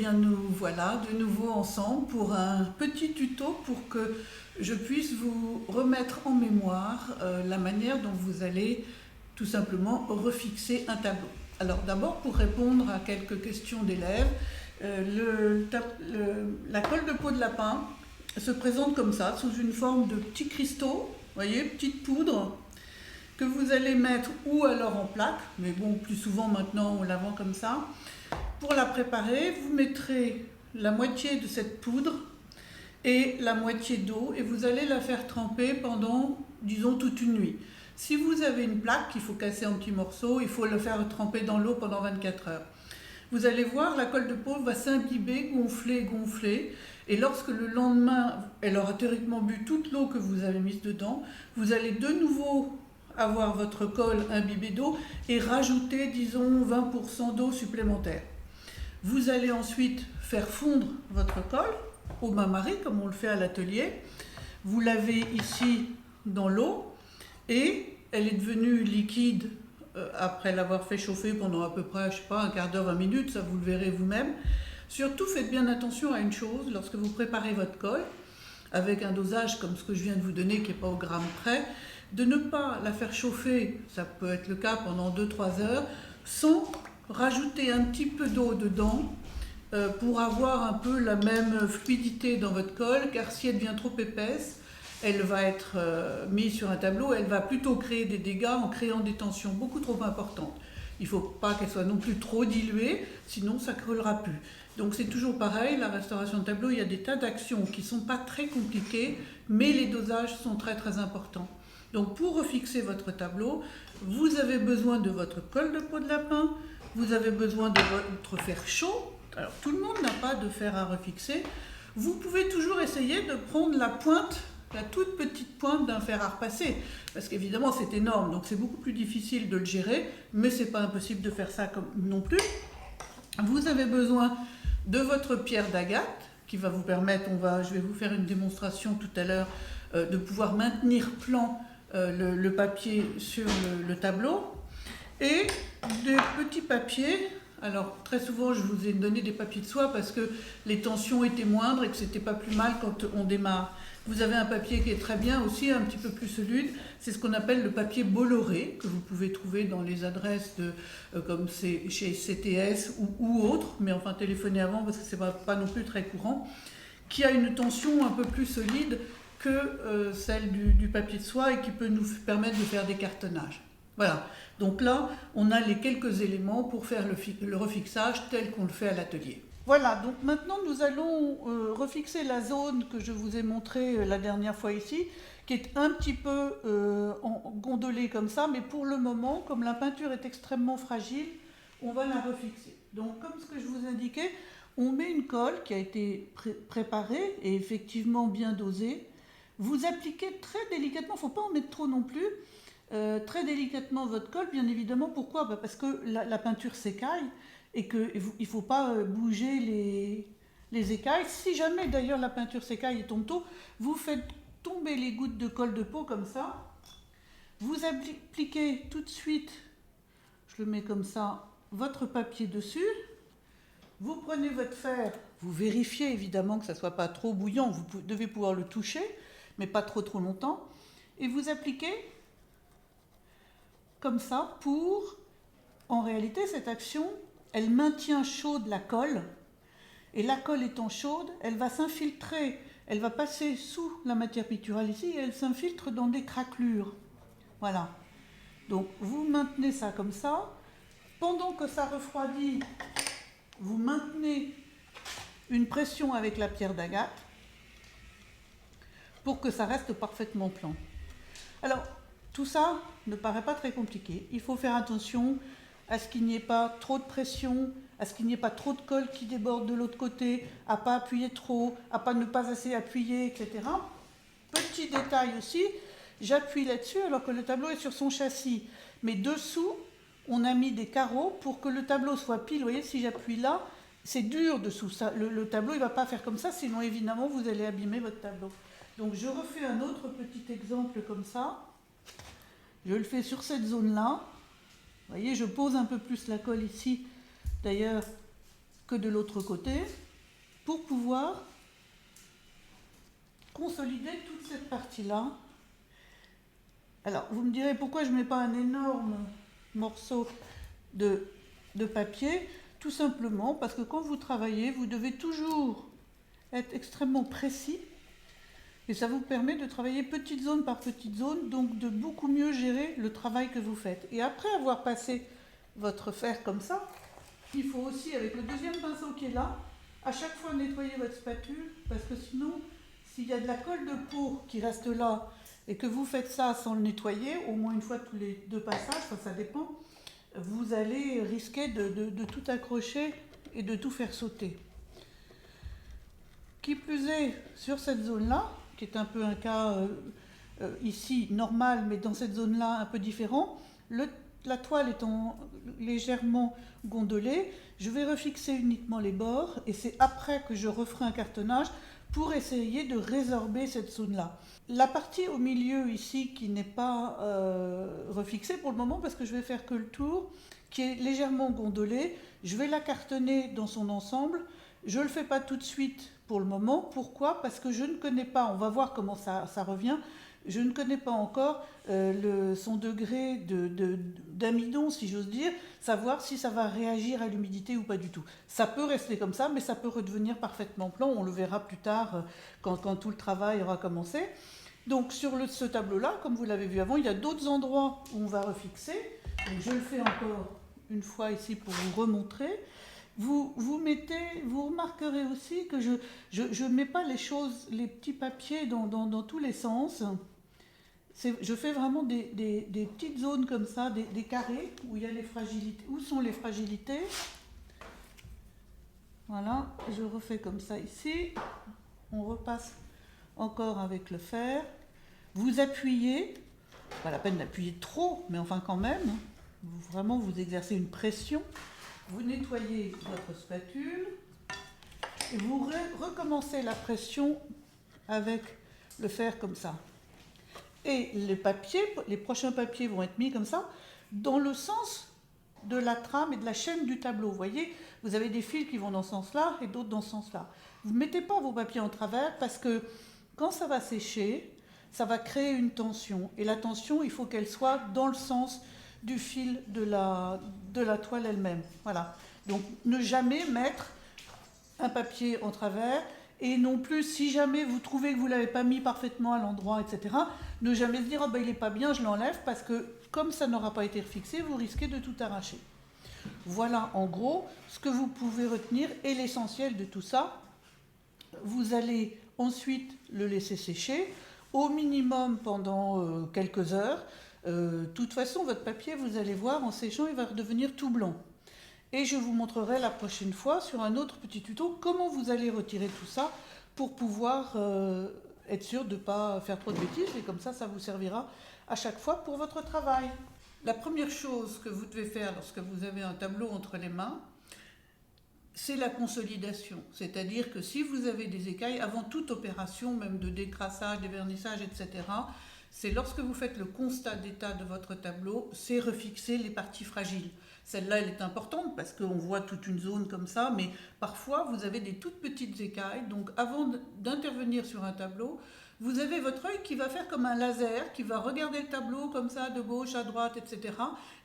bien nous voilà de nouveau ensemble pour un petit tuto pour que je puisse vous remettre en mémoire la manière dont vous allez tout simplement refixer un tableau. Alors d'abord, pour répondre à quelques questions d'élèves, la colle de peau de lapin se présente comme ça, sous une forme de petits cristaux, voyez, petite poudre, que vous allez mettre ou alors en plaque, mais bon, plus souvent maintenant on la vend comme ça. Pour la préparer, vous mettrez la moitié de cette poudre et la moitié d'eau et vous allez la faire tremper pendant, disons, toute une nuit. Si vous avez une plaque qu'il faut casser en petits morceaux, il faut le faire tremper dans l'eau pendant 24 heures. Vous allez voir, la colle de peau va s'imbiber, gonfler, gonfler. Et lorsque le lendemain, elle aura théoriquement bu toute l'eau que vous avez mise dedans, vous allez de nouveau avoir votre colle imbibée d'eau et rajouter, disons, 20% d'eau supplémentaire. Vous allez ensuite faire fondre votre colle au bain-marie, comme on le fait à l'atelier. Vous lavez ici dans l'eau et elle est devenue liquide après l'avoir fait chauffer pendant à peu près, je sais pas, un quart d'heure, 20 minutes, ça vous le verrez vous-même. Surtout, faites bien attention à une chose, lorsque vous préparez votre colle, avec un dosage comme ce que je viens de vous donner, qui n'est pas au gramme près, de ne pas la faire chauffer, ça peut être le cas pendant 2-3 heures, sans rajouter un petit peu d'eau dedans, pour avoir un peu la même fluidité dans votre colle, car si elle devient trop épaisse, elle va être mise sur un tableau, elle va plutôt créer des dégâts en créant des tensions beaucoup trop importantes. Il ne faut pas qu'elle soit non plus trop diluée, sinon ça ne creusera plus. Donc c'est toujours pareil, la restauration de tableau, il y a des tas d'actions qui ne sont pas très compliquées, mais les dosages sont très très importants. Donc pour refixer votre tableau, vous avez besoin de votre colle de peau de lapin, vous avez besoin de votre fer chaud. Alors tout le monde n'a pas de fer à refixer. Vous pouvez toujours essayer de prendre la pointe, la toute petite pointe d'un fer à repasser, parce qu'évidemment c'est énorme, donc c'est beaucoup plus difficile de le gérer, mais c'est pas impossible de faire ça non plus. Vous avez besoin de votre pierre d'agate, qui va vous permettre, je vais vous faire une démonstration tout à l'heure, de pouvoir maintenir plan le papier sur le tableau, et des petits papiers. Alors très souvent je vous ai donné des papiers de soie parce que les tensions étaient moindres et que c'était pas plus mal quand on démarre. Vous avez un papier qui est très bien aussi, un petit peu plus solide, c'est ce qu'on appelle le papier Bolloré, que vous pouvez trouver dans les adresses comme c'est chez CTS ou autres, mais enfin téléphonez avant parce que c'est pas non plus très courant, qui a une tension un peu plus solide que celle du papier de soie et qui peut nous permettre de faire des cartonnages. Voilà, donc là, on a les quelques éléments pour faire le refixage tel qu'on le fait à l'atelier. Voilà, donc maintenant nous allons refixer la zone que je vous ai montrée la dernière fois ici, qui est un petit peu gondolée comme ça, mais pour le moment, comme la peinture est extrêmement fragile, on va la refixer. Donc comme ce que je vous indiquais, on met une colle qui a été préparée et effectivement bien dosée. Vous appliquez très délicatement, il ne faut pas en mettre trop non plus, très délicatement votre colle, bien évidemment. Pourquoi ? Parce que la peinture s'écaille et qu'il ne faut pas bouger les écailles. Si jamais d'ailleurs la peinture s'écaille et tombe tôt, vous faites tomber les gouttes de colle de peau comme ça. Vous appliquez tout de suite, je le mets comme ça, votre papier dessus. Vous prenez votre fer, vous vérifiez évidemment que ça ne soit pas trop bouillant, vous devez pouvoir le toucher, mais pas trop longtemps. Et vous appliquez comme ça pour, en réalité, cette action, elle maintient chaude la colle, et la colle étant chaude, elle va s'infiltrer, elle va passer sous la matière picturale ici, et elle s'infiltre dans des craquelures. Voilà. Donc vous maintenez ça comme ça. Pendant que ça refroidit, vous maintenez une pression avec la pierre d'agate pour que ça reste parfaitement plan. Alors, tout ça ne paraît pas très compliqué. Il faut faire attention à ce qu'il n'y ait pas trop de pression, à ce qu'il n'y ait pas trop de colle qui déborde de l'autre côté, à ne pas appuyer trop, à ne pas assez appuyer, etc. Petit détail aussi, j'appuie là-dessus alors que le tableau est sur son châssis. Mais dessous, on a mis des carreaux pour que le tableau soit pile. Vous voyez, si j'appuie là, c'est dur dessous. Le tableau, il ne va pas faire comme ça, sinon évidemment, vous allez abîmer votre tableau. Donc je refais un autre petit exemple comme ça. Je le fais sur cette zone-là. Vous voyez, je pose un peu plus la colle ici, d'ailleurs, que de l'autre côté pour pouvoir consolider toute cette partie-là. Alors, vous me direz pourquoi je ne mets pas un énorme morceau de papier? Tout simplement parce que quand vous travaillez, vous devez toujours être extrêmement précis et ça vous permet de travailler petite zone par petite zone, donc de beaucoup mieux gérer le travail que vous faites. Et après avoir passé votre fer comme ça, il faut aussi, avec le deuxième pinceau qui est là, à chaque fois nettoyer votre spatule, parce que sinon, s'il y a de la colle de peau qui reste là et que vous faites ça sans le nettoyer, au moins une fois tous les 2 passages, ça dépend, vous allez risquer de tout accrocher et de tout faire sauter. Qui plus est, sur cette zone-là, qui est un peu un cas ici normal, mais dans cette zone-là un peu différent, la toile étant légèrement gondolée, je vais refixer uniquement les bords et c'est après que je referai un cartonnage pour essayer de résorber cette zone-là. La partie au milieu ici qui n'est pas refixée pour le moment parce que je vais faire que le tour, qui est légèrement gondolée, je vais la cartonner dans son ensemble. Je ne le fais pas tout de suite pour le moment. Pourquoi? Parce que je ne connais pas, on va voir comment ça revient, je ne connais pas encore son degré d'amidon, si j'ose dire, savoir si ça va réagir à l'humidité ou pas du tout. Ça peut rester comme ça, mais ça peut redevenir parfaitement blanc, on le verra plus tard quand tout le travail aura commencé. Donc sur ce tableau-là, comme vous l'avez vu avant, il y a d'autres endroits où on va refixer. Donc, je le fais encore une fois ici pour vous remontrer. Vous remarquerez aussi que je mets pas les choses, les petits papiers dans tous les sens. Je fais vraiment des petites zones comme ça, des carrés où il y a les fragilités. Où sont les fragilités? Voilà, je refais comme ça ici. On repasse encore avec le fer. Vous appuyez, pas la peine d'appuyer trop, mais enfin quand même, vraiment vous exercez une pression. Vous nettoyez votre spatule et vous recommencez la pression avec le fer comme ça. Et les prochains papiers vont être mis comme ça, dans le sens de la trame et de la chaîne du tableau. Vous voyez, vous avez des fils qui vont dans ce sens-là et d'autres dans ce sens-là. Vous ne mettez pas vos papiers en travers parce que quand ça va sécher, ça va créer une tension. Et la tension, il faut qu'elle soit dans le sens du fil de la toile elle-même. Voilà. Donc, ne jamais mettre un papier en travers. Et non plus, si jamais vous trouvez que vous ne l'avez pas mis parfaitement à l'endroit, etc., ne jamais se dire « oh ben, il n'est pas bien, je l'enlève » parce que comme ça n'aura pas été refixé, vous risquez de tout arracher. Voilà en gros ce que vous pouvez retenir et l'essentiel de tout ça. Vous allez ensuite le laisser sécher, au minimum pendant quelques heures. De toute façon, votre papier, vous allez voir, en séchant, il va redevenir tout blanc. Et je vous montrerai la prochaine fois sur un autre petit tuto comment vous allez retirer tout ça pour pouvoir être sûr de ne pas faire trop de bêtises et comme ça vous servira à chaque fois pour votre travail. La première chose que vous devez faire lorsque vous avez un tableau entre les mains, c'est la consolidation. C'est-à-dire que si vous avez des écailles, avant toute opération, même de décrassage, dévernissage, etc., c'est lorsque vous faites le constat d'état de votre tableau, c'est refixer les parties fragiles. Celle-là, elle est importante parce qu'on voit toute une zone comme ça, mais parfois, vous avez des toutes petites écailles. Donc, avant d'intervenir sur un tableau, vous avez votre œil qui va faire comme un laser, qui va regarder le tableau comme ça, de gauche à droite, etc.,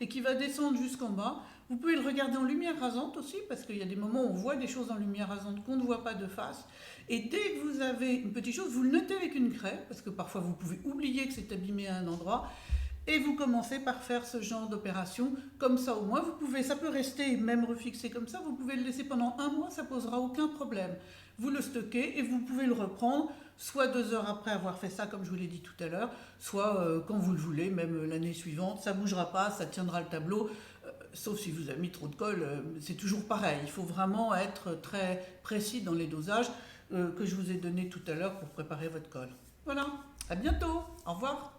et qui va descendre jusqu'en bas. Vous pouvez le regarder en lumière rasante aussi, parce qu'il y a des moments où on voit des choses en lumière rasante qu'on ne voit pas de face. Et dès que vous avez une petite chose, vous le notez avec une craie, parce que parfois vous pouvez oublier que c'est abîmé à un endroit, et vous commencez par faire ce genre d'opération, comme ça au moins, ça peut rester même refixé comme ça, vous pouvez le laisser pendant 1 mois, ça ne posera aucun problème. Vous le stockez et vous pouvez le reprendre, soit 2 heures après avoir fait ça, comme je vous l'ai dit tout à l'heure, soit quand vous le voulez, même l'année suivante, ça ne bougera pas, ça tiendra le tableau, sauf si vous avez mis trop de colle, c'est toujours pareil. Il faut vraiment être très précis dans les dosages que je vous ai donnés tout à l'heure pour préparer votre colle. Voilà, à bientôt, au revoir.